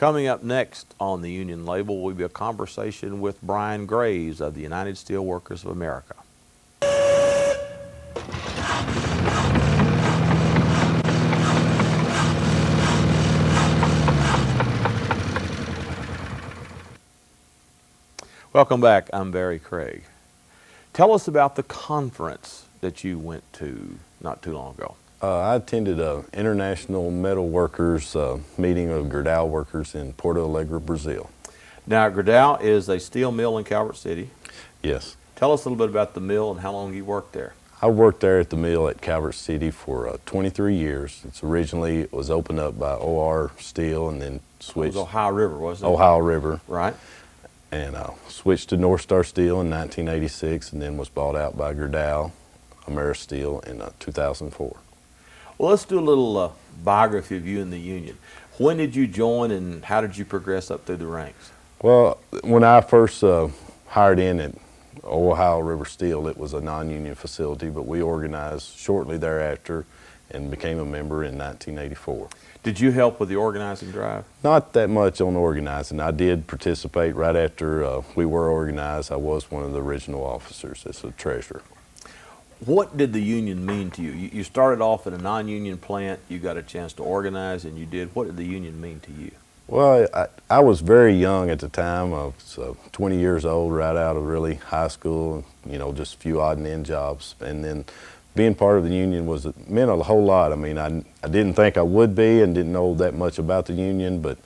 Coming up next on the Union Label will be a conversation with Brian Graves of the United Steelworkers of America. Welcome back. I'm Barry Craig. Tell us about the conference that you went to not too long ago. I attended an International Metal Workers meeting of Gerdau workers in Porto Alegre, Brazil. Now, Gerdau is a steel mill in Calvert City. Yes. Tell us a little bit about the mill and how long you worked there. I worked there at the mill at Calvert City for 23 years. It was opened up by OR Steel and then switched. It was Ohio River, wasn't it? Ohio River. Right. And switched to North Star Steel in 1986 and then was bought out by Gerdau Ameristeel in 2004. Well, let's do a little biography of you in the union. When did you join and how did you progress up through the ranks? Well, when I first hired in at Ohio River Steel, it was a non-union facility, but we organized shortly thereafter and became a member in 1984. Did you help with the organizing drive? Not that much on organizing. I did participate right after we were organized. I was one of the original officers as a treasurer. What did the union mean to you? You started off in a non-union plant, you got a chance to organize, and you did. What did the union mean to you? Well, I was very young at the time. I was 20 years old, right out of really high school, you know, just a few odd and end jobs. And then being part of the union meant a whole lot. I mean, I didn't think I would be and didn't know that much about the union, but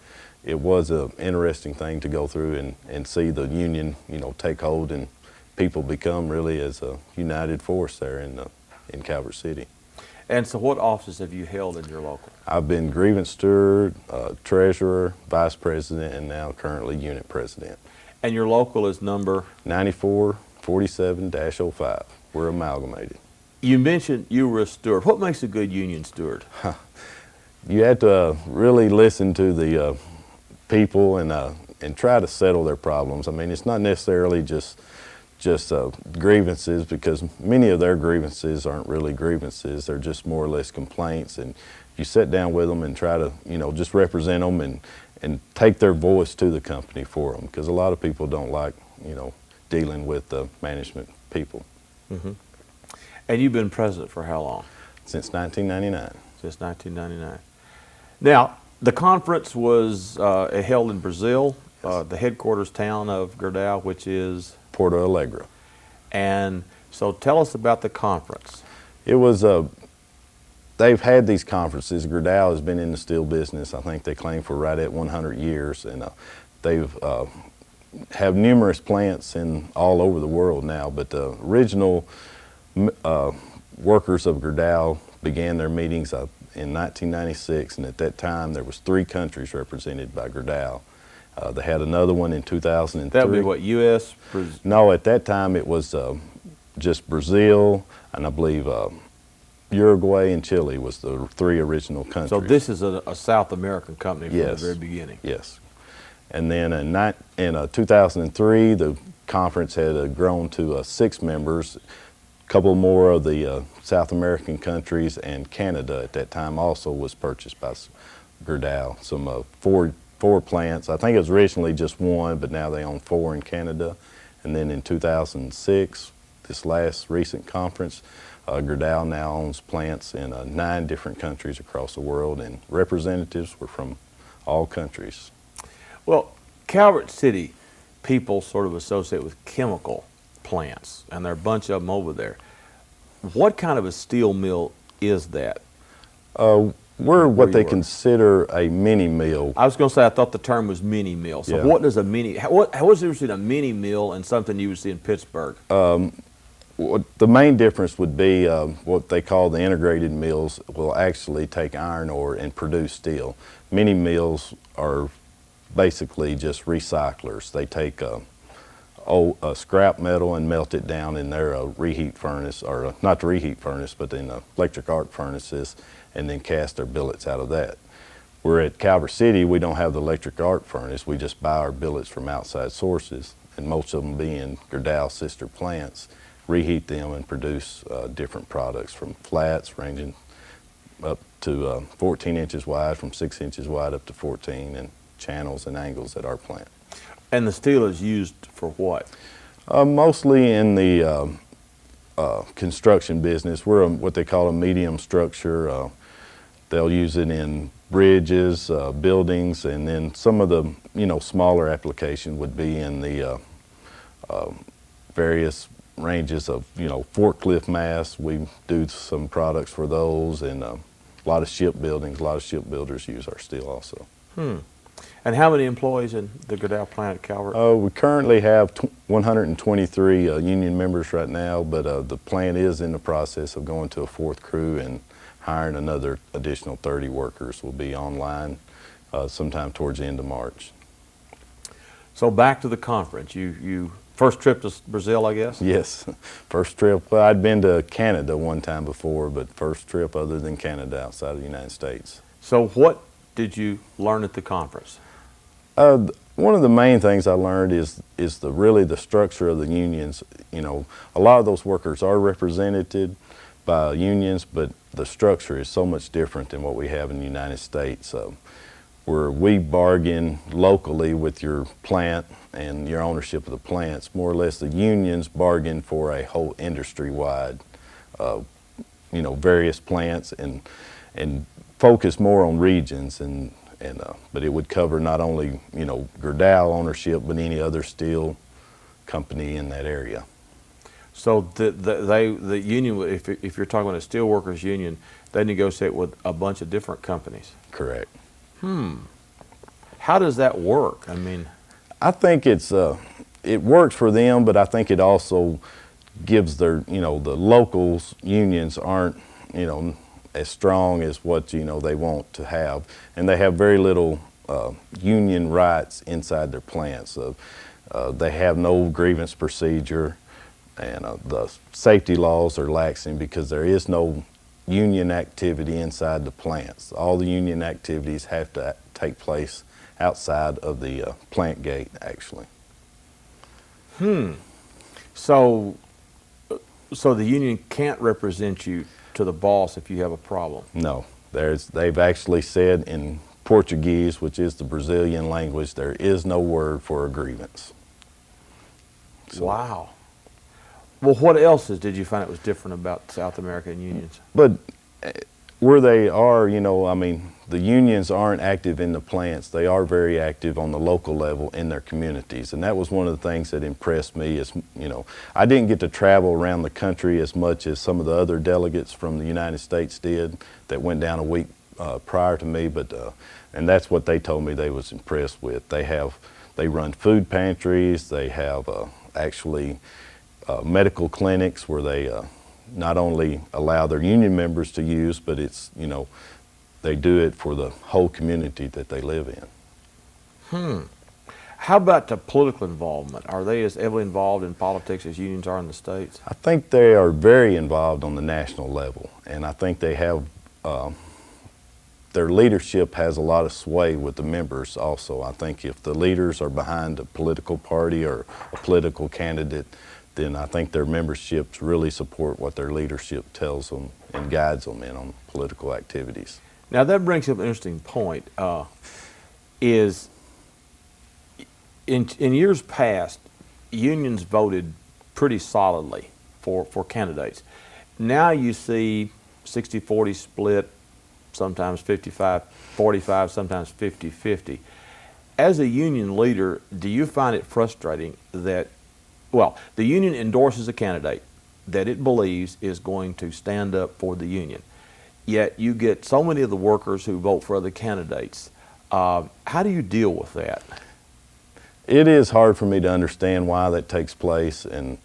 it was an interesting thing to go through and see the union, you know, take hold and people become really as a united force there in Calvert City. And so what offices have you held in your local? I've been grievance steward, treasurer, vice president, and now currently unit president. And your local is number? 9447-05. We're amalgamated. You mentioned you were a steward. What makes a good union steward? You have to really listen to the people and try to settle their problems. I mean, it's not necessarily just grievances, because many of their grievances aren't really grievances. They're just more or less complaints, and you sit down with them and try to, you know, just represent them and take their voice to the company for them, because a lot of people don't like, you know, dealing with the management people. Mm-hmm. And you've been president for how long? Since 1999. Since 1999. Now, the conference was held in Brazil, Yes. The headquarters town of Gerdau, which is? Porto Alegre. And so tell us about the conference. It was they've had these conferences. Gerdau has been in the steel business, I think they claim, for right at 100 years, and they've have numerous plants in all over the world now, but the original workers of Gerdau began their meetings in 1996, and at that time there was 3 countries represented by Gerdau. They had another one in 2003. That would be what, U.S.? No, at that time it was just Brazil, and I believe Uruguay and Chile was the 3 original countries. So this is a South American company from Yes. the very beginning. Yes. And then in 2003, the conference had grown to 6 members. A couple more of the South American countries, and Canada at that time also was purchased by Gerdau. Some 4 plants. I think it was originally just 1, but now they own 4 in Canada. And then in 2006, this last recent conference, Gerdau now owns plants in 9 different countries across the world, and representatives were from all countries. Well, Calvert City people sort of associate with chemical plants, and there are a bunch of them over there. What kind of a steel mill is that? We're what they consider a mini mill. I was going to say, I thought the term was mini mill. So Yeah. what does a mini, what's the difference between a mini mill and something you would see in Pittsburgh? The main difference would be what they call the integrated mills will actually take iron ore and produce steel. Mini mills are basically just recyclers. They take scrap metal and melt it down in their reheat furnace, or not the reheat furnace, but in electric arc furnaces, and then cast their billets out of that. We're at Calvert City, we don't have the electric arc furnace. We just buy our billets from outside sources, and most of them being Gerdau sister plants, reheat them and produce different products, from flats ranging up to 14 inches wide, from 6 inches wide up to 14, and channels and angles at our plant. And the steel is used for what? Mostly in the construction business. We're what they call a medium structure. They'll use it in bridges, buildings, and then some of the smaller application would be in the various ranges of forklift masts. We do some products for those, and a lot of shipbuildings. A lot of shipbuilders use our steel also. And how many employees in the Goodell plant at Calvert? We currently have 123 union members right now, but the plant is in the process of going to a fourth crew and hiring another additional 30 workers. Will be online sometime towards the end of March. So back to the conference. You first trip to Brazil, I guess? Yes, first trip. Well, I'd been to Canada one time before, but first trip other than Canada outside of the United States. So what did you learn at the conference? One of the main things I learned is really the structure of the unions. A lot of those workers are represented by unions, but the structure is so much different than what we have in the United States, where we bargain locally with your plant and your ownership of the plants. More or less, the unions bargain for a whole industry-wide, various plants and focus more on regions but it would cover not only Gerdau ownership, but any other steel company in that area. So the union, if you're talking about a steelworkers union, they negotiate with a bunch of different companies. Correct. How does that work? I mean, I think it works for them, but I think it also gives their the locals unions aren't as strong as what they want to have, and they have very little union rights inside their plants. They have no grievance procedure, and the safety laws are laxing because there is no union activity inside the plants. All the union activities have to take place outside of the plant gate, actually. So the union can't represent you to the boss if you have a problem? No, they've actually said in Portuguese, which is the Brazilian language, there is no word for a grievance. So, wow. Well, what else did you find it was different about South American unions? But where they are, the unions aren't active in the plants. They are very active on the local level in their communities. And that was one of the things that impressed me is, I didn't get to travel around the country as much as some of the other delegates from the United States did that went down a week prior to me, and that's what they told me they was impressed with. They run food pantries. They have actually medical clinics where they not only allow their union members to use, but it's, they do it for the whole community that they live in. How about the political involvement? Are they as heavily involved in politics as unions are in the States? I think they are very involved on the national level, and I think they have, their leadership has a lot of sway with the members also. I think if the leaders are behind a political party or a political candidate, then I think their memberships really support what their leadership tells them and guides them in on political activities. Now that brings up an interesting point, is in years past, unions voted pretty solidly for candidates. Now you see 60-40 split, sometimes 55-45, sometimes 50-50. As a union leader, do you find it frustrating that, well, the union endorses a candidate that it believes is going to stand up for the union, yet you get so many of the workers who vote for other candidates? How do you deal with that? It is hard for me to understand why that takes place, and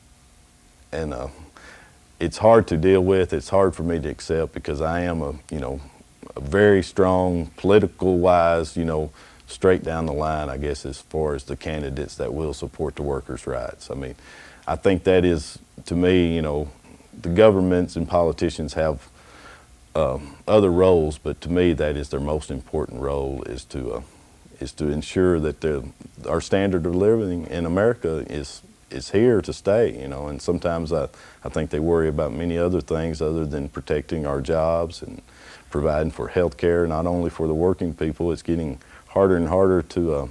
it's hard to deal with. It's hard for me to accept because I am a very strong political-wise, straight down the line, I guess, as far as the candidates that will support the workers' rights. I mean, I think that is, to me, the governments and politicians have other roles, but to me, that is their most important role, is to ensure that our standard of living in America is here to stay, and sometimes I think they worry about many other things other than protecting our jobs and providing for health care, not only for the working people, it's getting harder and harder to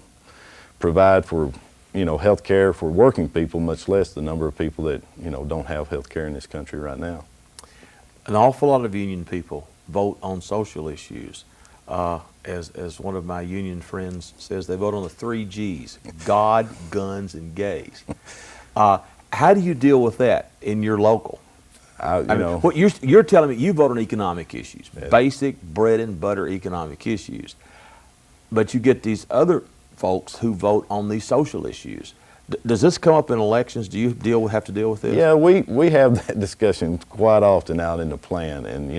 provide for, health care for working people, much less the number of people that, don't have health care in this country right now. An awful lot of union people vote on social issues. As one of my union friends says, they vote on the 3 G's: God, guns, and gays. How do you deal with that in your local? What you're telling me, you vote on economic issues, Yeah. basic bread and butter economic issues, but you get these other folks who vote on these social issues. Does this come up in elections? Do you have to deal with this? Yeah, we have that discussion quite often out in the plant, and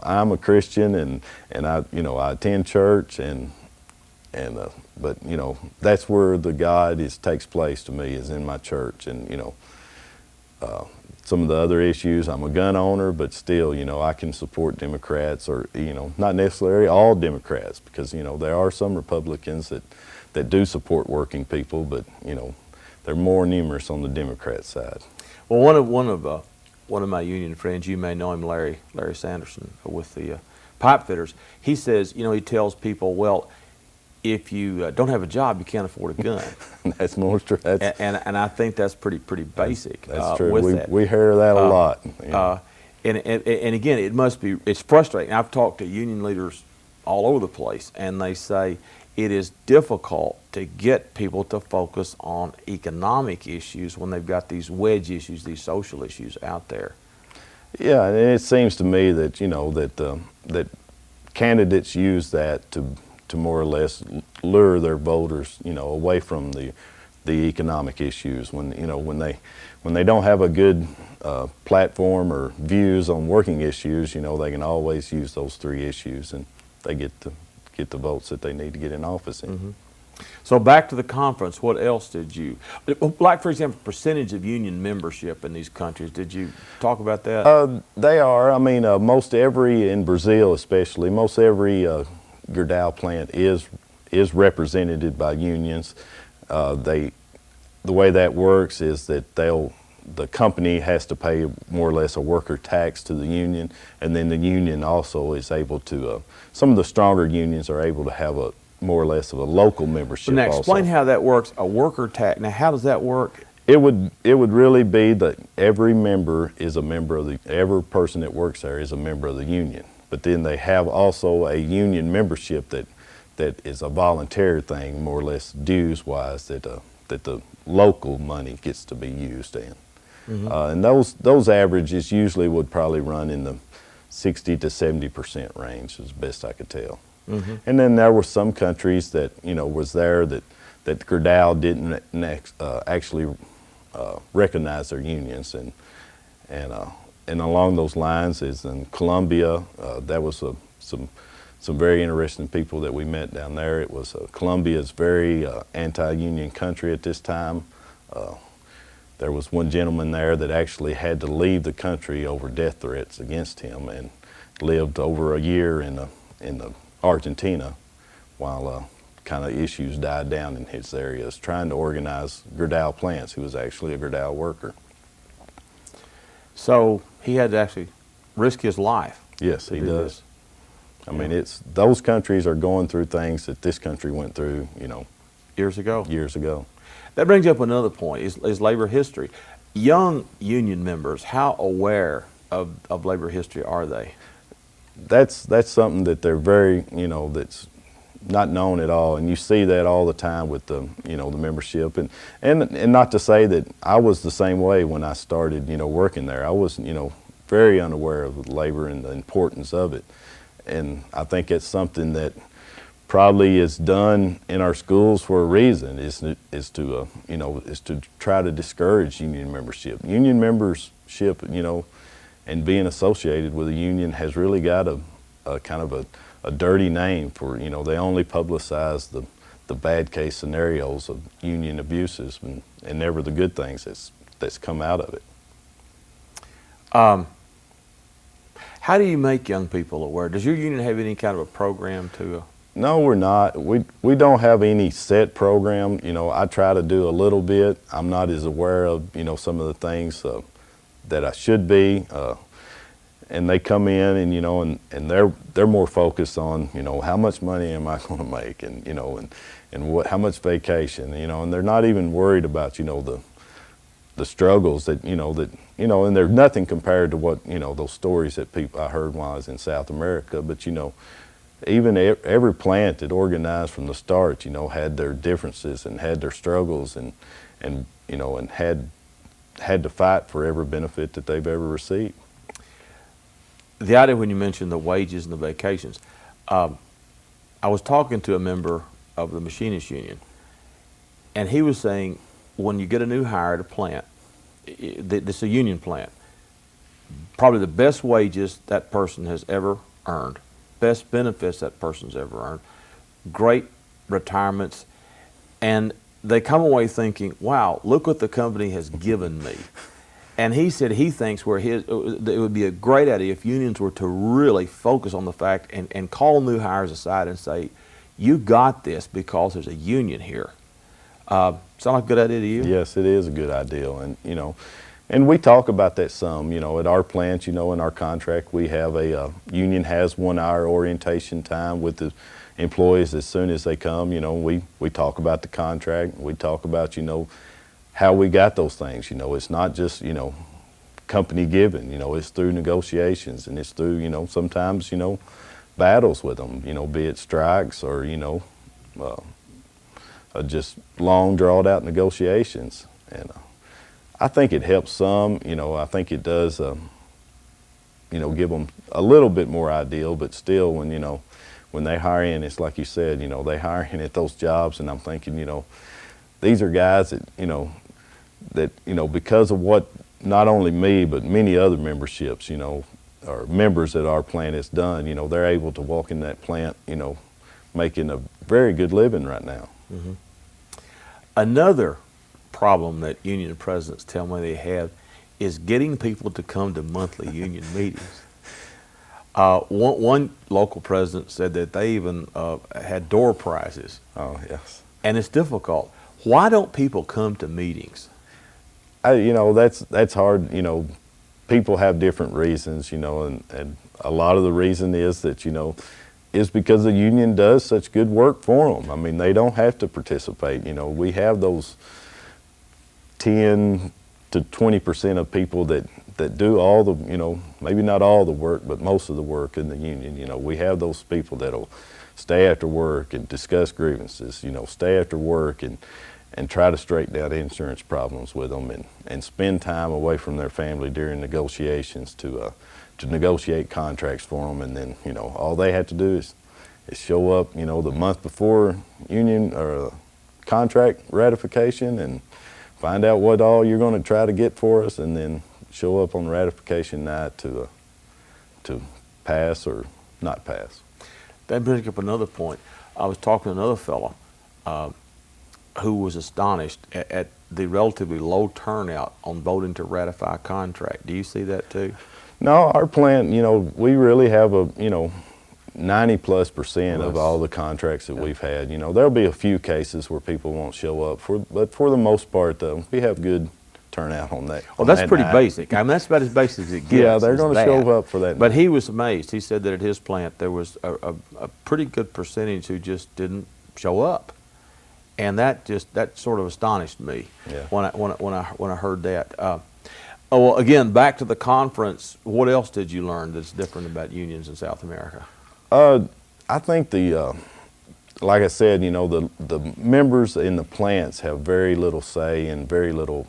I'm a Christian, and I attend church, but that's where the God takes place to me, is in my church. And some of the other issues, I'm a gun owner, but still, I can support Democrats, or not necessarily all Democrats, because there are some Republicans that do support working people, but they're more numerous on the Democrat side. Well, one of my union friends, you may know him, Larry Sanderson, with the pipe fitters. He says, he tells people, well, if you don't have a job, you can't afford a gun. That's more true. And I think that's pretty basic. That's true. With We hear that a lot. And again, it's frustrating. I've talked to union leaders all over the place, and they say it is difficult to get people to focus on economic issues when they've got these wedge issues, these social issues out there. Yeah, and it seems to me that that candidates use that to more or less lure their voters, away from the economic issues. When they don't have a good platform or views on working issues, they can always use those 3 issues, and they get the votes that they need to get in office in. Mm-hmm. So back to the conference, what else did you, like for example, percentage of union membership in these countries, did you talk about that? They are. I mean, most every, in Brazil especially, most every Gerdau plant is represented by unions. The way that works is that the company has to pay more or less a worker tax to the union, and then the union also is able to, some of the stronger unions are able to have a more or less of a local membership. Now explain also how that works, a worker tax. Now how does that work? It would really be that every member is a member of every person that works there is a member of the union. But then they have also a union membership that is a voluntary thing, more or less dues-wise, that the local money gets to be used in. Mm-hmm. And those averages usually would probably run in the 60 to 70% range, as best I could tell. Mm-hmm. And then there were some countries that was there that Gerdau didn't actually recognize their unions, and along those lines is in Colombia. That was some very interesting people that we met down there. It was Colombia's very anti-union country at this time. There was one gentleman there that actually had to leave the country over death threats against him, and lived over a year in Argentina while kind of issues died down in his areas, trying to organize Gerdau plants. He was actually a Gerdau worker. So he had to actually risk his life. Yes, he does. I mean, those countries are going through things that this country went through, years ago. That brings up another point, is labor history. Young union members, how aware of labor history are they? That's something that they're very, that's not known at all, and you see that all the time with the membership, and not to say that I was the same way when I started working there. I was very unaware of labor and the importance of it, and I think it's something that probably is done in our schools for a reason, is to try to discourage union membership. Union membership, and being associated with a union has really got a kind of a dirty name for, they only publicize the bad case scenarios of union abuses and never the good things that's come out of it. How do you make young people aware? Does your union have any kind of a program to? No, we're not. We don't have any set program. I try to do a little bit. I'm not as aware of, some of the things that I should be. and they come in and, you know, and they're more focused on, you know, how much money am I going to make, and, you know, and what, how much vacation, you know, and they're not even worried about, you know, the struggles that, you know, and there's nothing compared to what, you know, those stories that I heard while I was in South America. But, you know, even every plant that organized from the start, you know, had their differences and had their struggles, and you know, and had to fight for every benefit that they've ever received. The idea when you mentioned the wages and the vacations, I was talking to a member of the Machinists Union, and he was saying when you get a new hire at a plant, this is a union plant, probably the best wages that person has ever earned, best benefits that person's ever earned, great retirements, and they come away thinking, wow, look what the company has given me. And he said he thinks it would be a great idea if unions were to really focus on the fact and call new hires aside and say, you got this because there's a union here. Sound like a good idea to you? Yes, it is a good idea. And, you know, and we talk about that some, you know, at our plant, you know, in our contract, we have a union has 1 hour orientation time with the employees as soon as they come. You know, we talk about the contract, we talk about, you know, how we got those things. You know, it's not just, you know, company given, you know, it's through negotiations, and it's through, you know, sometimes, you know, battles with them, you know, be it strikes or, you know, just long drawn out negotiations. And I think it helps some, you know, I think it does, you know, give them a little bit more ideal, but still when, you know, when they hire in, it's like you said, you know, they hire in at those jobs, and I'm thinking, you know, these are guys that, you know, because of what not only me, but many other memberships, you know, or members at our plant has done, you know, they're able to walk in that plant, you know, making a very good living right now. Mm-hmm. Another problem that union presidents tell me they have is getting people to come to monthly union meetings. One local president said that they even had door prizes. Oh, yes. And it's difficult. Why don't people come to meetings? You know, that's hard. You know, people have different reasons, you know, and a lot of the reason is that, you know, is because the union does such good work for them. I mean, they don't have to participate. You know, we have those 10 to 20% of people that do all the, you know, maybe not all the work, but most of the work in the union. You know, we have those people that'll stay after work and discuss grievances, you know, stay after work and try to straighten out insurance problems with them, and spend time away from their family during negotiations to negotiate contracts for them. And then, you know, all they have to do is show up, you know, the month before union or contract ratification and find out what all you're going to try to get for us, and then show up on ratification night to pass or not pass. That brings up another point. I was talking to another fellow who was astonished at the relatively low turnout on voting to ratify a contract. Do you see that too? No, our plant, you know, we really have a, you know, 90+% of all the contracts that we've had. You know, there'll be a few cases where people won't show up, but for the most part, though, we have good turnout on that. Well, that's pretty basic. I mean, that's about as basic as it gets. Yeah, they're going to show up for that. But he was amazed. He said that at his plant there was a pretty good percentage who just didn't show up, and that sort of astonished me when I heard that. Oh, well, again, back to the conference. What else did you learn that's different about unions in South America? I think like I said, you know, the members in the plants have very little say and very little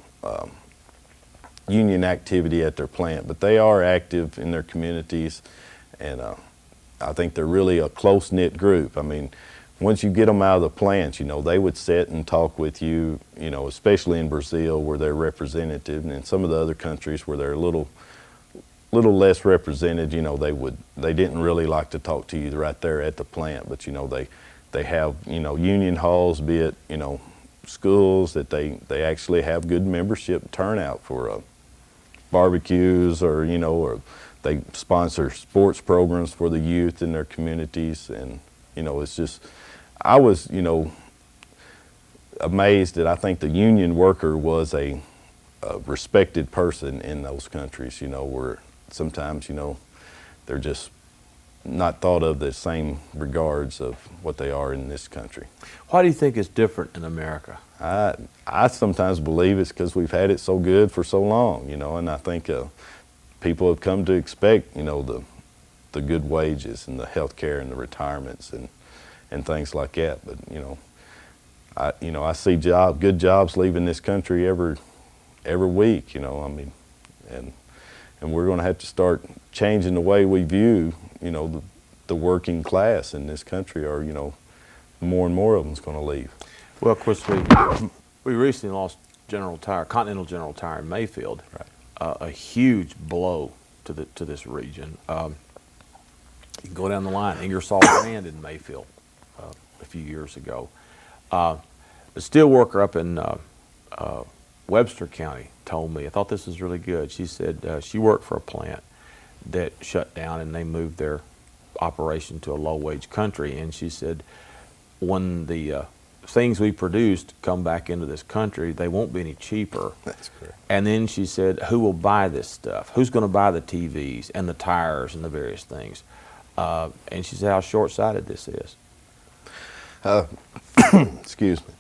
union activity at their plant, but they are active in their communities, and I think they're really a close-knit group. I mean, once you get them out of the plants, you know, they would sit and talk with you, you know, especially in Brazil where they're representative, and in some of the other countries where they're a little less represented, you know, they didn't really like to talk to you right there at the plant, but, you know, they have, you know, union halls, be it, you know, schools that they actually have good membership turnout for barbecues, or, you know, or they sponsor sports programs for the youth in their communities. And, you know, it's just, I was, you know, amazed that I think the union worker was a respected person in those countries, you know, where sometimes, you know, they're just not thought of the same regards of what they are in this country. Why do you think it's different in America? I sometimes believe it's because we've had it so good for so long, you know, and I think people have come to expect, you know, the good wages and the health care and the retirements and things like that. But, I see good jobs leaving this country every week, you know, I mean, and we're going to have to start changing the way we view, you know, the working class in this country, or, you know, more and more of them's going to leave. Well, of course, we recently lost Continental General Tire in Mayfield, Right. A huge blow to this region. You can go down the line. Ingersoll Rand in Mayfield a few years ago. The steel worker up in Webster County told me, I thought this was really good. She said she worked for a plant that shut down and they moved their operation to a low-wage country. And she said, when the things we produced come back into this country, they won't be any cheaper. That's correct. And then she said, who will buy this stuff? Who's going to buy the TVs and the tires and the various things? And she said how short-sighted this is. Excuse me.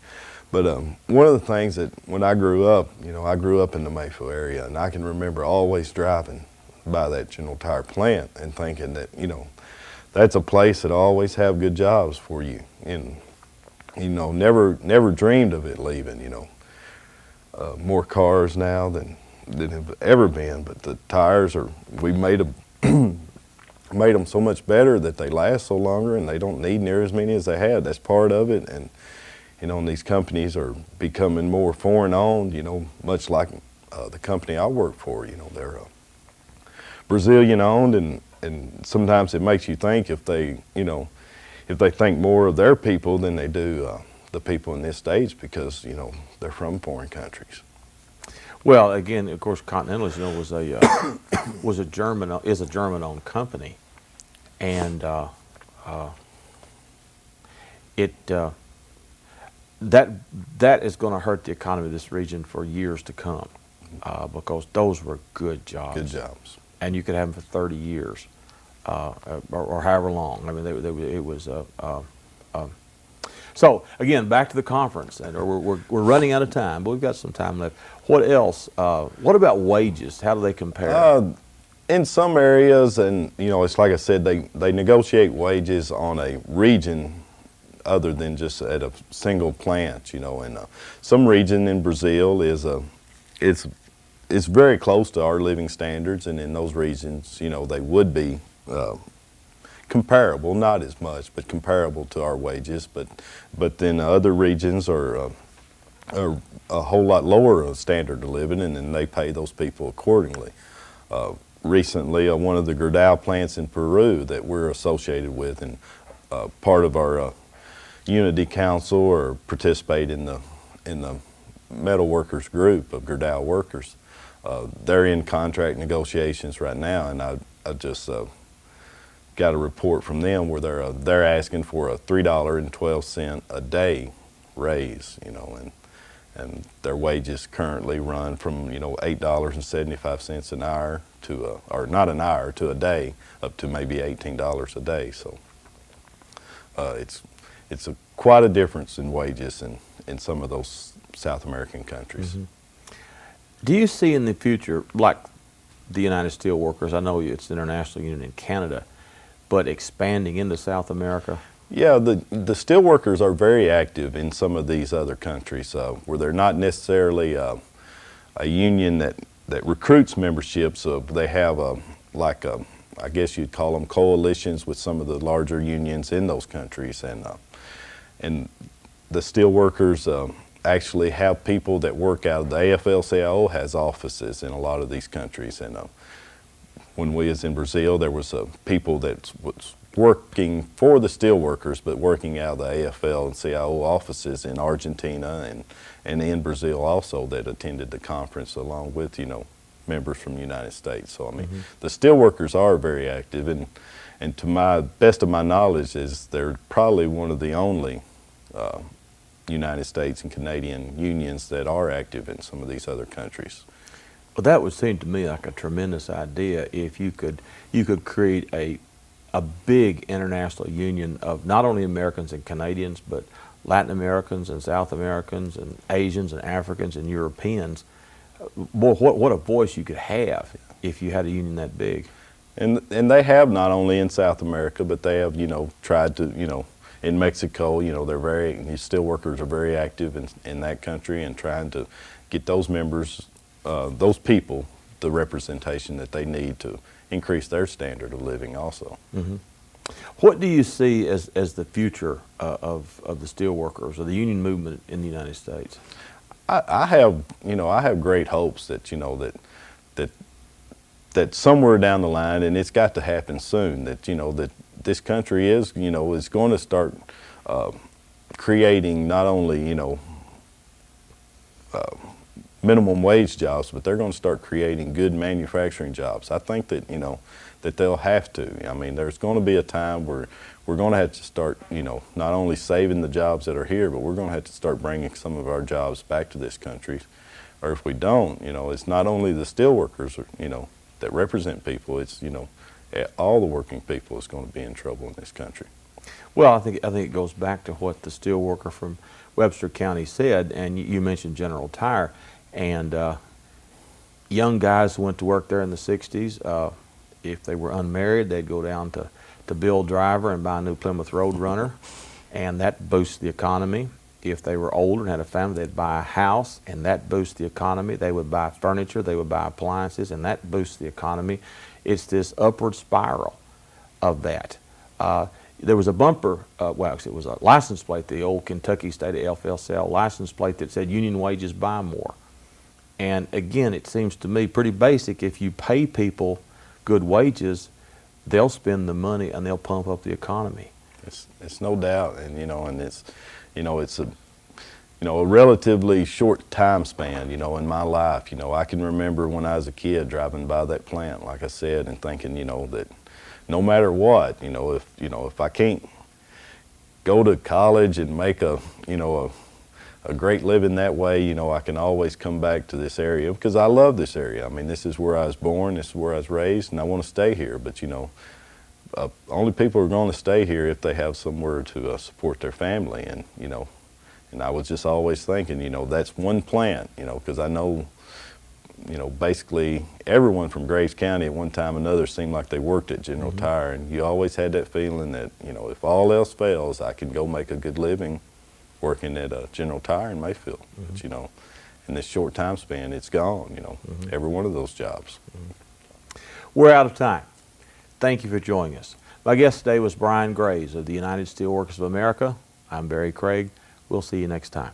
But one of the things that when I grew up, you know, I grew up in the Mayfield area, and I can remember always driving by that General Tire plant and thinking that, you know, that's a place that always have good jobs for you. And, you know, never dreamed of it leaving, you know. More cars now than have ever been, but the tires we made them so much better that they last so longer and they don't need near as many as they had. That's part of it. And, you know, and these companies are becoming more foreign owned, you know, much like the company I work for, you know, they're Brazilian owned, and sometimes it makes you think if they think more of their people than they do the people in this States, because, you know, they're from foreign countries. Well, again, of course, Continental, you know, is a German-owned company, and that is going to hurt the economy of this region for years to come, because those were good jobs. Good jobs. And you could have them for 30 years, or however long. I mean, it was. So again, back to the conference, and we're running out of time, but we've got some time left. What else? What about wages? How do they compare? In some areas, and you know, it's like I said, they negotiate wages on a region other than just at a single plant. You know, and some region in Brazil it's very close to our living standards, and in those regions, you know, they would be comparable, not as much, but comparable to our wages. But then other regions are a whole lot lower standard of living, and then they pay those people accordingly. Recently, one of the Gerdau plants in Peru that we're associated with, and part of our Unity Council, or participate in the metal workers group of Gerdau workers. They're in contract negotiations right now, and I just got a report from them where they're asking for a $3.12 a day raise, you know, and their wages currently run from, you know, $8.75 an hour to or not an hour, to a day, up to maybe $18 a day. So it's quite a difference in wages in some of those South American countries. Mm-hmm. Do you see in the future, like the United Steelworkers, I know it's the International Union in Canada, but expanding into South America? Yeah, the steelworkers are very active in some of these other countries where they're not necessarily a union that recruits memberships. They have I guess you'd call them coalitions with some of the larger unions in those countries, and the steelworkers actually have people that work out of the AFL-CIO has offices in a lot of these countries. And when we was in Brazil, there was people that was working for the steelworkers, but working out of the AFL and CIO offices in Argentina and in Brazil also, that attended the conference along with, you know, members from the United States. So I mean, the steelworkers are very active, and to my best of my knowledge, they're probably one of the only United States and Canadian unions that are active in some of these other countries. Well, that would seem to me like a tremendous idea if you could create a big international union of not only Americans and Canadians, but Latin Americans and South Americans and Asians and Africans and Europeans. Boy, what a voice you could have if you had a union that big. And they have, not only in South America, but they have, tried to, in Mexico, they're steel workers are very active in that country and trying to get those members, those people, the representation that they need to increase their standard of living also. Mm-hmm. What do you see as the future of the steel workers or the union movement in the United States? I have great hopes that, that somewhere down the line, and it's got to happen soon, that, that this country is going to start creating not only, minimum wage jobs, but they're going to start creating good manufacturing jobs. I think that, that they'll have to. I mean, there's going to be a time where we're going to have to start, not only saving the jobs that are here, but we're going to have to start bringing some of our jobs back to this country. Or if we don't, it's not only the steel workers, that represent people, it's, all the working people is going to be in trouble in this country. Well, I think it goes back to what the steel worker from Webster County said, and you mentioned General Tire, and young guys who went to work there in the 60s, if they were unmarried, they'd go down to Bill Driver and buy a new Plymouth Roadrunner, and that boosts the economy. If they were older and had a family, they'd buy a house, and that boosts the economy. They would buy furniture, they would buy appliances, and that boosts the economy. It's this upward spiral of that. There was a bumper, well, actually it was a license plate, the old Kentucky State FLCL license plate that said union wages buy more. And again, it seems to me pretty basic. If you pay people good wages, they'll spend the money and they'll pump up the economy. It's no doubt, and and it's it's a relatively short time span, in my life. I can remember when I was a kid driving by that plant, like I said, and thinking, that no matter what, if I can't go to college and make a great living that way, I can always come back to this area because I love this area. I mean, this is where I was born, this is where I was raised, and I want to stay here. But only people are going to stay here if they have somewhere to support their family. And and I was just always thinking, that's one plant, because I know, basically everyone from Graves County at one time or another seemed like they worked at General Tire, and you always had that feeling that, if all else fails, I can go make a good living working at General Tire in Mayfield. But, in this short time span, it's gone, every one of those jobs. We're out of time. Thank you for joining us. My guest today was Brian Graves of the United Steelworkers of America. I'm Barry Craig. We'll see you next time.